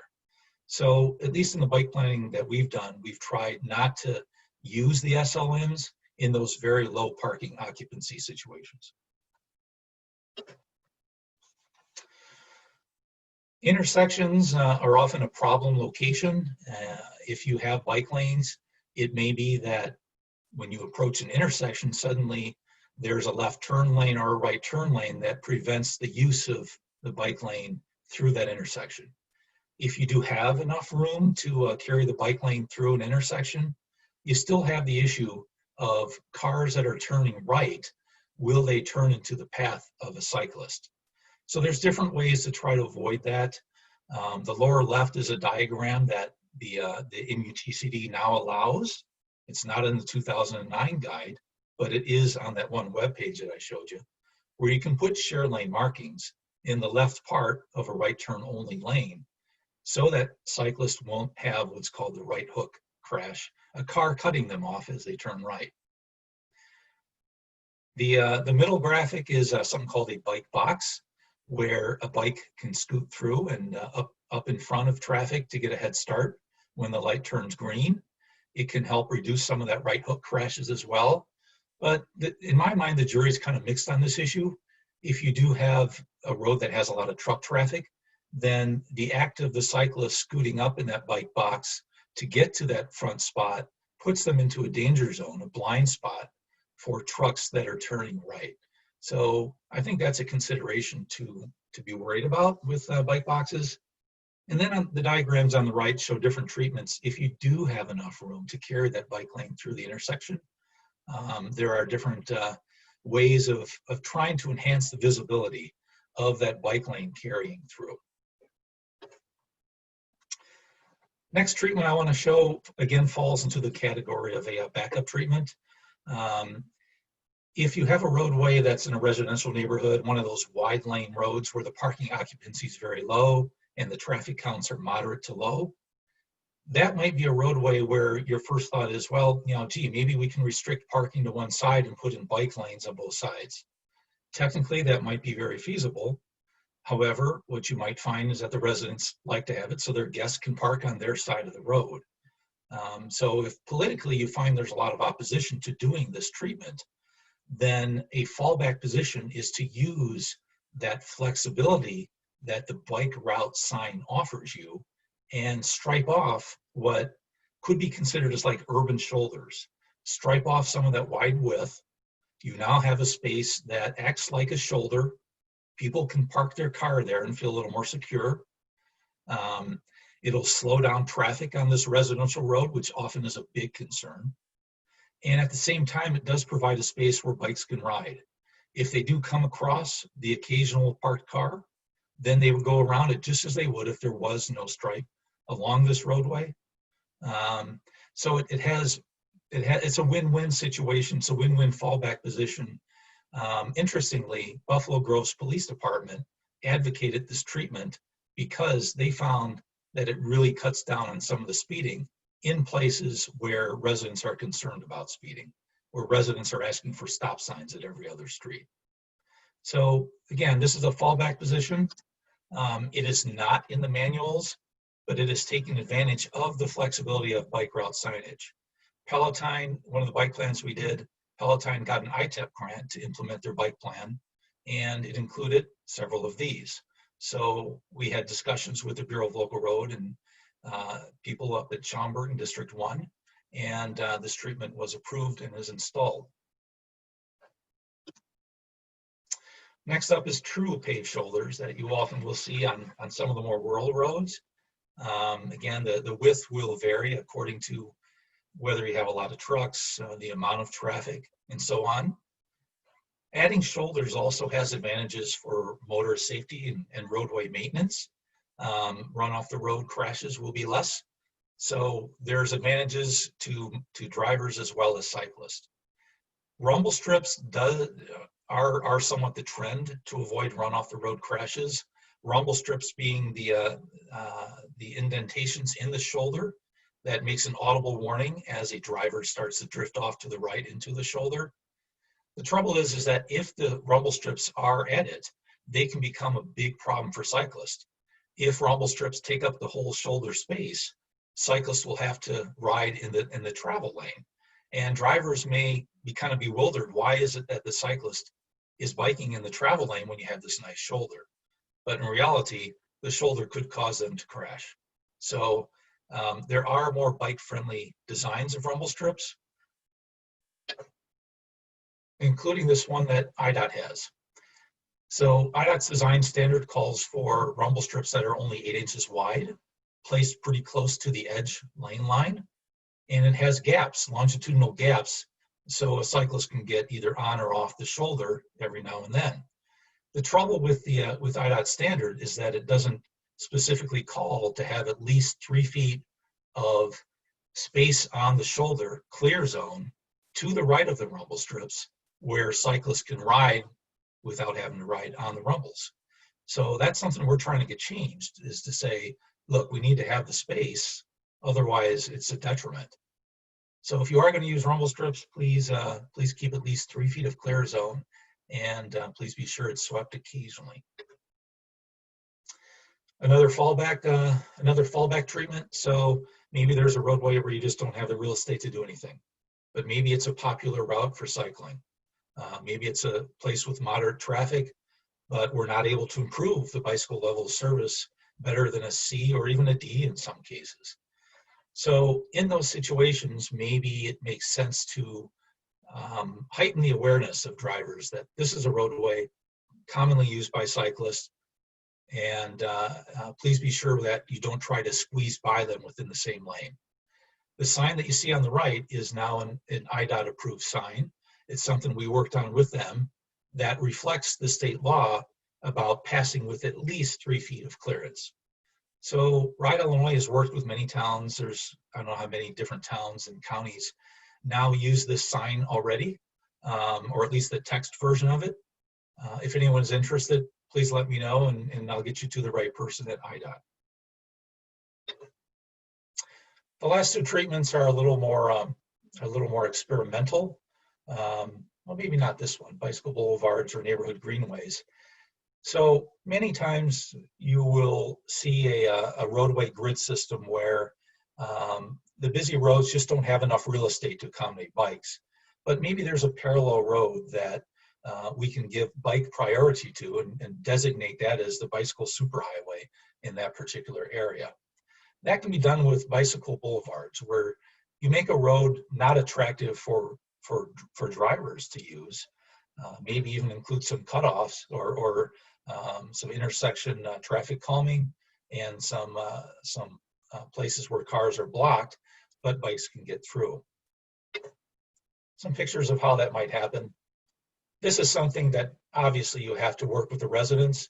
So at least in the bike planning that we've done, we've tried not to use the SLMs in those very low parking occupancy situations. Intersections are often a problem location. If you have bike lanes, it may be that when you approach an intersection, suddenly there's a left turn lane or a right turn lane that prevents the use of the bike lane through that intersection. If you do have enough room to carry the bike lane through an intersection, you still have the issue of cars that are turning right. Will they turn into the path of a cyclist? So there's different ways to try to avoid that. The lower left is a diagram that the MUTCD now allows. It's not in the 2009 guide, but it is on that one web page that I showed you, where you can put share lane markings in the left part of a right turn only lane so that cyclists won't have what's called the right hook crash, a car cutting them off as they turn right. The middle graphic is something called a bike box, where a bike can scoot through and up in front of traffic to get a head start when the light turns green. It can help reduce some of that right hook crashes as well. But in my mind, the jury's kind of mixed on this issue. If you do have a road that has a lot of truck traffic, then the act of the cyclist scooting up in that bike box to get to that front spot puts them into a danger zone, a blind spot for trucks that are turning right. So I think that's a consideration to be worried about with bike boxes. And then on the diagrams on the right show different treatments. If you do have enough room to carry that bike lane through the intersection, there are different ways of trying to enhance the visibility of that bike lane carrying through. Next treatment I want to show, again, falls into the category of a backup treatment. If you have a roadway that's in a residential neighborhood, one of those wide lane roads where the parking occupancy is very low and the traffic counts are moderate to low, that might be a roadway where your first thought is, well, gee, maybe we can restrict parking to one side and put in bike lanes on both sides. Technically, that might be very feasible. However, what you might find is that the residents like to have it so their guests can park on their side of the road. So if politically you find there's a lot of opposition to doing this treatment, then a fallback position is to use that flexibility that the bike route sign offers you and stripe off what could be considered as like urban shoulders. Stripe off some of that wide width. You now have a space that acts like a shoulder. People can park their car there and feel a little more secure. It'll slow down traffic on this residential road, which often is a big concern. And at the same time, it does provide a space where bikes can ride. If they do come across the occasional parked car, then they would go around it just as they would if there was no stripe along this roadway. So it's a win-win situation. It's a win-win fallback position. Interestingly, Buffalo Grove's Police Department advocated this treatment because they found that it really cuts down on some of the speeding in places where residents are concerned about speeding, where residents are asking for stop signs at every other street. So again, this is a fallback position. It is not in the manuals, but it is taking advantage of the flexibility of bike route signage. Peloton, one of the bike plans we did, Peloton got an ITEP grant to implement their bike plan, and it included several of these. So we had discussions with the Bureau of Local Road and people up at Schaumburg in District 1, and this treatment was approved and is installed. Next up is true paved shoulders that you often will see on some of the more rural roads. Again, the width will vary according to whether you have a lot of trucks, the amount of traffic, and so on. Adding shoulders also has advantages for motorist safety and roadway maintenance. Run off the road crashes will be less. So there's advantages to drivers as well as cyclists. Rumble strips are somewhat the trend to avoid run off the road crashes. Rumble strips being the indentations in the shoulder that makes an audible warning as a driver starts to drift off to the right into the shoulder. The trouble is that if the rumble strips are added, they can become a big problem for cyclists. If rumble strips take up the whole shoulder space, cyclists will have to ride in the travel lane. And drivers may be kind of bewildered. Why is it that the cyclist is biking in the travel lane when you have this nice shoulder? But in reality, the shoulder could cause them to crash. So there are more bike-friendly designs of rumble strips, including this one that IDOT has. So IDOT's design standard calls for rumble strips that are only 8 inches wide, placed pretty close to the edge lane line, and it has gaps, longitudinal gaps, so a cyclist can get either on or off the shoulder every now and then. The trouble with IDOT standard is that it doesn't specifically call to have at least 3 feet of space on the shoulder clear zone to the right of the rumble strips where cyclists can ride without having to ride on the rumbles. So that's something we're trying to get changed, is to say, look, we need to have the space, otherwise it's a detriment. So if you are going to use rumble strips, please keep at least 3 feet of clear zone, and please be sure it's swept occasionally. Another fallback treatment. So maybe there's a roadway where you just don't have the real estate to do anything, but maybe it's a popular route for cycling. Maybe it's a place with moderate traffic, but we're not able to improve the bicycle level of service better than a C or even a D in some cases. So in those situations, maybe it makes sense to heighten the awareness of drivers that this is a roadway commonly used by cyclists, and please be sure that you don't try to squeeze by them within the same lane. The sign that you see on the right is now an IDOT approved sign. It's something we worked on with them that reflects the state law about passing with at least 3 feet of clearance. So Ride Illinois has worked with many towns. There's, I don't know how many different towns and counties now use this sign already, or at least the text version of it. If anyone's interested, please let me know, and I'll get you to the right person at IDOT. The last 2 treatments are a little more experimental. Well, maybe not this one, bicycle boulevards or neighborhood greenways. So many times you will see a roadway grid system where the busy roads just don't have enough real estate to accommodate bikes. But maybe there's a parallel road that we can give bike priority to and designate that as the bicycle superhighway in that particular area. That can be done with bicycle boulevards, where you make a road not attractive for drivers to use. Maybe even include some cutoffs or some intersection traffic calming and some places where cars are blocked, but bikes can get through. Some pictures of how that might happen. This is something that obviously you have to work with the residents.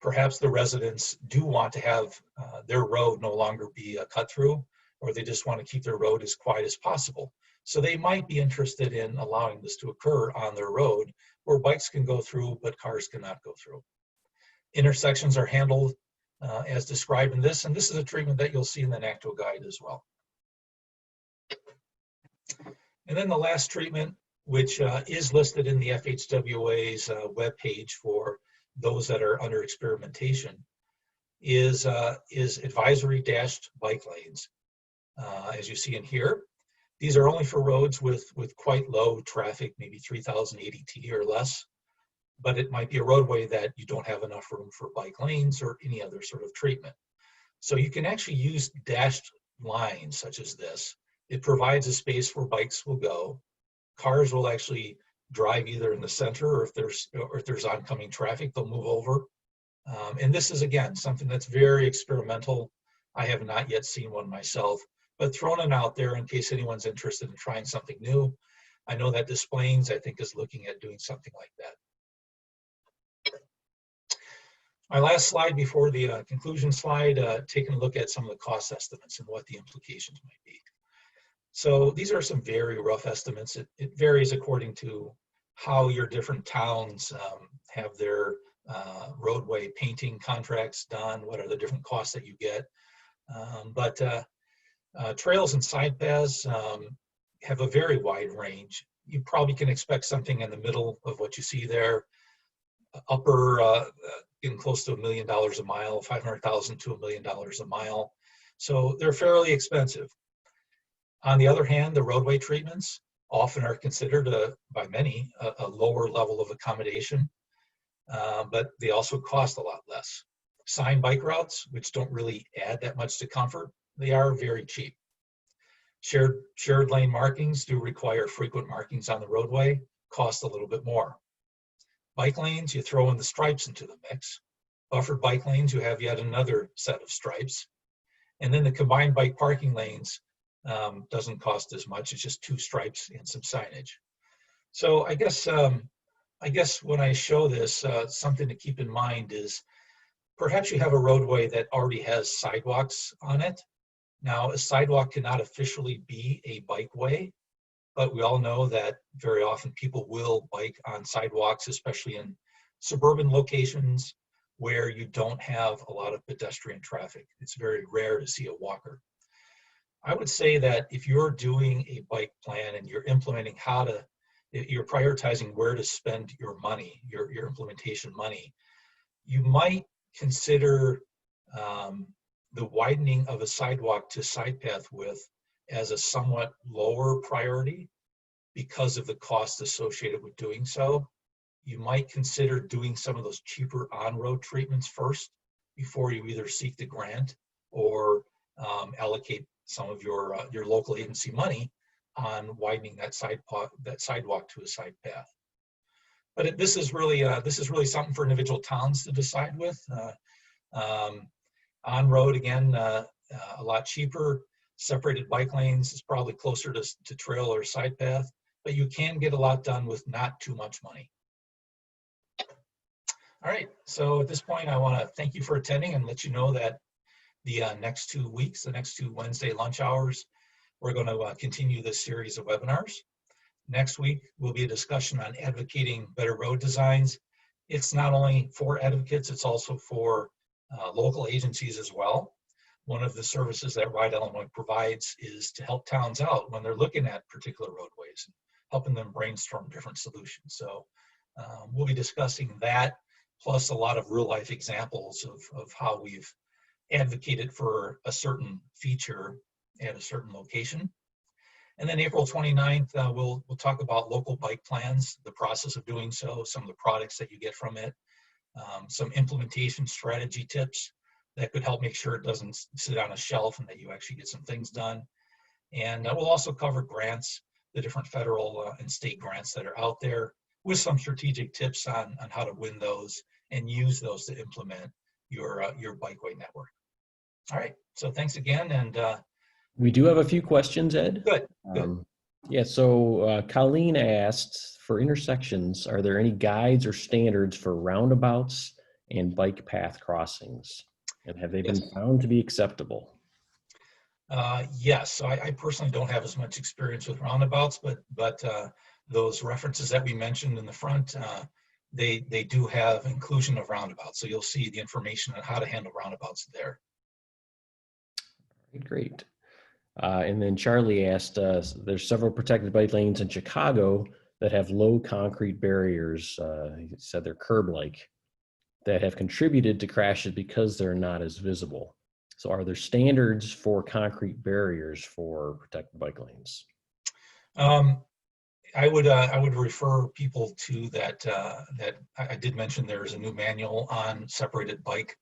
Perhaps the residents do want to have their road no longer be a cut through, or they just want to keep their road as quiet as possible. So they might be interested in allowing this to occur on their road where bikes can go through, but cars cannot go through. Intersections are handled as described in this, and this is a treatment that you'll see in the NACTO guide as well. And then the last treatment, which is listed in the FHWA's webpage for those that are under experimentation, is advisory dashed bike lanes. As you see in here, These are only for roads with quite low traffic, maybe 3,000 ADT or less, but it might be a roadway that you don't have enough room for bike lanes or any other sort of treatment. So you can actually use dashed lines such as this. It provides a space where bikes will go. Cars will actually drive either in the center, or if there's oncoming traffic, they'll move over. And this is, again, something that's very experimental. I have not yet seen one myself, but throwing it out there in case anyone's interested in trying something new. I know that Des Plaines, I think, is looking at doing something like that. My last slide before the conclusion slide, taking a look at some of the cost estimates and what the implications might be. So these are some very rough estimates. It varies according to how your different towns have their roadway painting contracts done, what are the different costs that you get. Trails and side paths have a very wide range. You probably can expect something in the middle of what you see there, upper, getting close to $1 million a mile, 500,000 to $1 million a mile. So they're fairly expensive. On the other hand, the roadway treatments often are considered by many a lower level of accommodation, but they also cost a lot less. Signed bike routes, which don't really add that much to comfort, they are very cheap. Shared lane markings do require frequent markings on the roadway, cost a little bit more. Bike lanes, you throw in the stripes into the mix. Buffered bike lanes, you have yet another set of stripes. And then the combined bike parking lanes doesn't cost as much. It's just 2 stripes and some signage. So I guess when I show this, something to keep in mind is perhaps you have a roadway that already has sidewalks on it. Now, a sidewalk cannot officially be a bikeway, but we all know that very often people will bike on sidewalks, especially in suburban locations where you don't have a lot of pedestrian traffic. It's very rare to see a walker. I would say that if you're doing a bike plan and you're implementing you're prioritizing where to spend your money, your implementation money, you might consider the widening of a sidewalk to side path width as a somewhat lower priority because of the cost associated with doing so. You might consider doing some of those cheaper on-road treatments first before you either seek the grant or allocate some of your local agency money on widening that sidewalk to a side path. But this is really something for individual towns to decide with. On road, again, a lot cheaper. Separated bike lanes is probably closer to trail or side path, but you can get a lot done with not too much money. All right, so at this point, I want to thank you for attending and let you know that the next 2 weeks, the next 2 Wednesday lunch hours, we're going to continue this series of webinars. Next week will be a discussion on advocating better road designs. It's not only for advocates, it's also for local agencies as well. One of the services that Ride Illinois provides is to help towns out when they're looking at particular roadways, helping them brainstorm different solutions. So we'll be discussing that, plus a lot of real life examples of how we've advocated for a certain feature at a certain location. And then April 29th, we'll talk about local bike plans, the process of doing so, some of the products that you get from it, some implementation strategy tips that could help make sure it doesn't sit on a shelf and that you actually get some things done. And we'll also cover grants, the different federal and state grants that are out there, with some strategic tips on how to win those and use those to implement your bikeway network. All right, so thanks again. And we do have a few questions, Ed. Good. Yeah, so Colleen asked, for intersections, are there any guides or standards for roundabouts and bike path crossings? And have they been found to be acceptable? Yes, so I personally don't have as much experience with roundabouts, but those references that we mentioned in the front, they do have inclusion of roundabouts. So you'll see the information on how to handle roundabouts there. Great. And then Charlie asked, there's several protected bike lanes in Chicago that have low concrete barriers. He said they're curb-like, that have contributed to crashes because they're not as visible. So are there standards for concrete barriers for protected bike lanes? Um, I would refer people to that I did mention there's a new manual on separated bike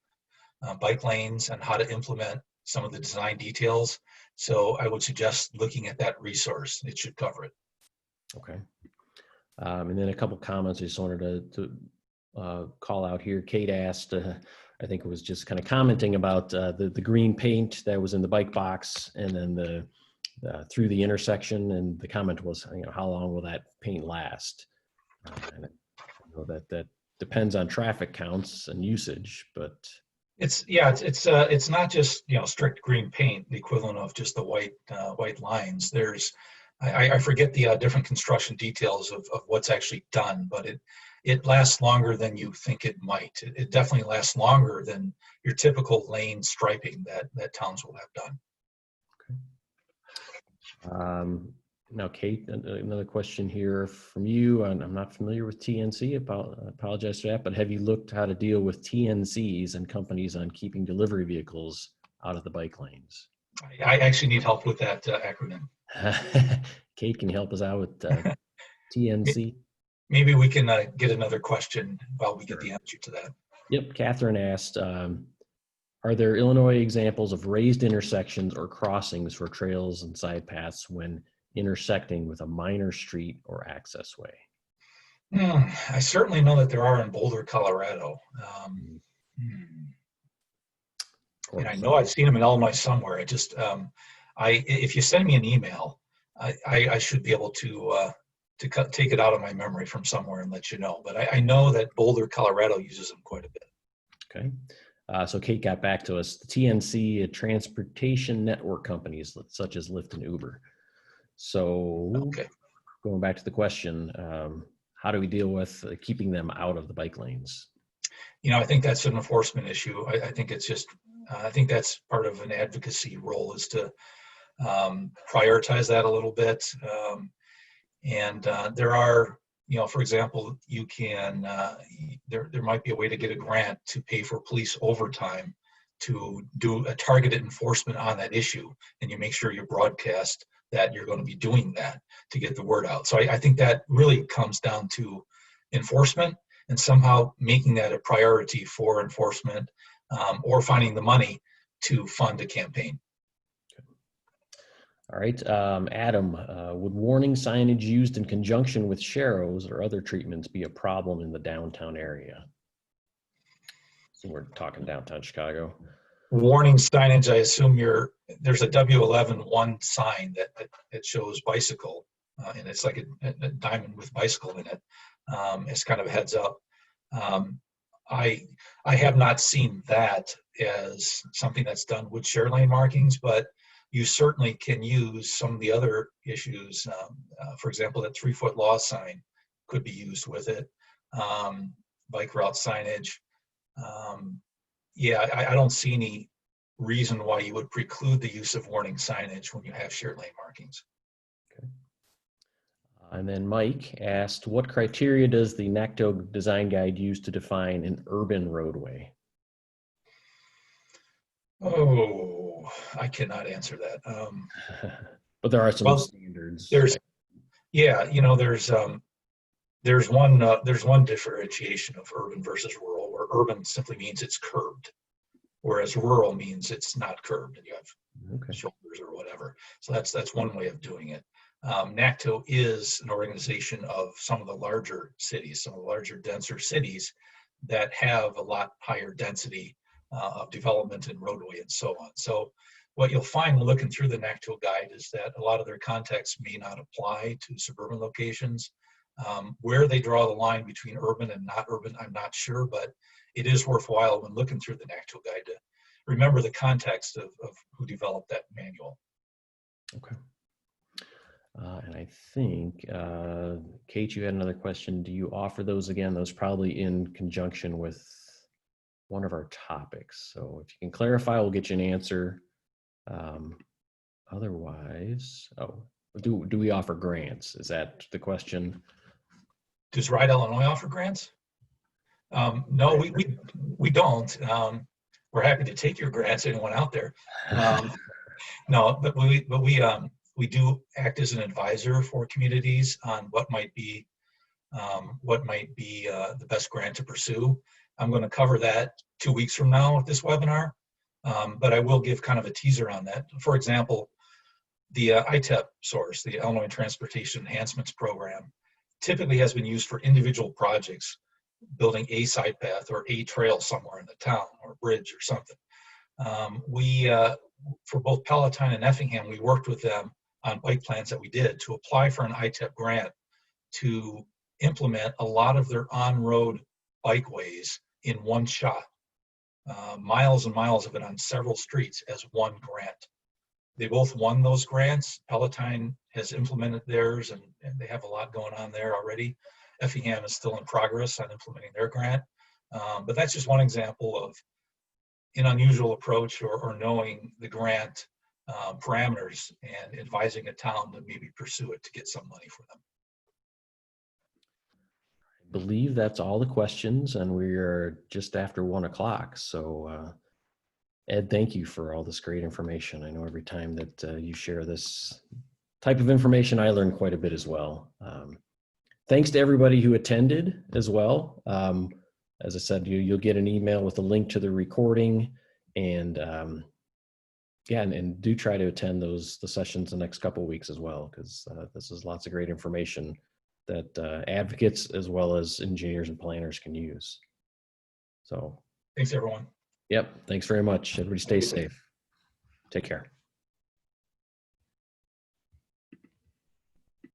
lanes and how to implement some of the design details. So I would suggest looking at that resource. It should cover it. Okay. And then a couple comments I just wanted to call out here. Kate asked, I think it was just kind of commenting about the green paint that was in the bike box and then the through the intersection. And the comment was, how long will that paint last? And I know that depends on traffic counts and usage, but It's not just strict green paint, the equivalent of just the white lines. I forget the different construction details of what's actually done, but it lasts longer than you think it might. It definitely lasts longer than your typical lane striping that towns will have done. Now, Kate, another question here from you. I'm not familiar with TNC. I apologize for that, but have you looked how to deal with TNCs and companies on keeping delivery vehicles out of the bike lanes? I actually need help with that acronym. Kate, can you help us out with TNC? Maybe we can get another question while we get the answer to that. Yep, Catherine asked, are there Illinois examples of raised intersections or crossings for trails and side paths when intersecting with a minor street or access way? I certainly know that there are in Boulder, Colorado. And I know I've seen them in Illinois somewhere. If you send me an email, I should be able to take it out of my memory from somewhere and let you know. But I know that Boulder, Colorado uses them quite a bit. Okay. So Kate got back to us. The TNC, transportation network companies such as Lyft and Uber. So going back to the question, how do we deal with keeping them out of the bike lanes? I think that's an enforcement issue. I think it's just, I think that's part of an advocacy role is to prioritize that a little bit. There are, for example, you can, there might be a way to get a grant to pay for police overtime to do a targeted enforcement on that issue. And you make sure you broadcast that you're going to be doing that to get the word out. So I think that really comes down to enforcement and somehow making that a priority for enforcement or finding the money to fund a campaign. All right, Adam, would warning signage used in conjunction with sharrows or other treatments be a problem in the downtown area? So we're talking downtown Chicago. Warning signage, I assume there's a W11 sign that shows bicycle, and it's like a diamond with bicycle in it. It's kind of a heads up. I have not seen that as something that's done with share lane markings, but you certainly can use some of the other issues. For example, that 3-foot law sign could be used with it. Bike route signage. I don't see any reason why you would preclude the use of warning signage when you have shared lane markings. Okay. And then Mike asked, what criteria does the NACTO design guide use to define an urban roadway? Oh, I cannot answer that. But there are some standards. There's one differentiation of urban versus rural, where urban simply means it's curbed, whereas rural means it's not curbed and you have shoulders or whatever. So that's one way of doing it. NACTO is an organization of some of the larger cities, some of the larger, denser cities that have a lot higher density of development and roadway and so on. So what you'll find when looking through the NACTO guide is that a lot of their context may not apply to suburban locations. Where they draw the line between urban and not urban, I'm not sure, but it is worthwhile when looking through the NACTO guide to remember the context of who developed that manual. Okay. And I think, Kate, you had another question. Do you offer those again? Those probably in conjunction with one of our topics. So if you can clarify, we'll get you an answer. Otherwise, do we offer grants? Is that the question? Does Ride Illinois offer grants? No, we don't. We're happy to take your grants, anyone out there. No, but we We do act as an advisor for communities on what might be the best grant to pursue. I'm going to cover that 2 weeks from now at this webinar, but I will give kind of a teaser on that. For example, the ITEP source, the Illinois Transportation Enhancements Program, typically has been used for individual projects, building a side path or a trail somewhere in the town or a bridge or something. For both Palatine and Effingham, we worked with them on bike plans that we did to apply for an ITEP grant to implement a lot of their on-road bikeways in one shot, miles and miles of it on several streets as one grant. They both won those grants. Palatine has implemented theirs, and they have a lot going on there already. Effingham is still in progress on implementing their grant. But that's just one example of an unusual approach or knowing the grant parameters and advising a town to maybe pursue it to get some money for them. I believe that's all the questions, and we are just after 1 o'clock. So Ed, thank you for all this great information. I know every time that you share this type of information, I learn quite a bit as well. Thanks to everybody who attended as well. As I said, you'll get an email with a link to the recording, and yeah, and do try to attend the sessions the next couple of weeks as well, because this is lots of great information that advocates as well as engineers and planners can use. So thanks, everyone. Yep. Thanks very much. Everybody stay safe. Take care.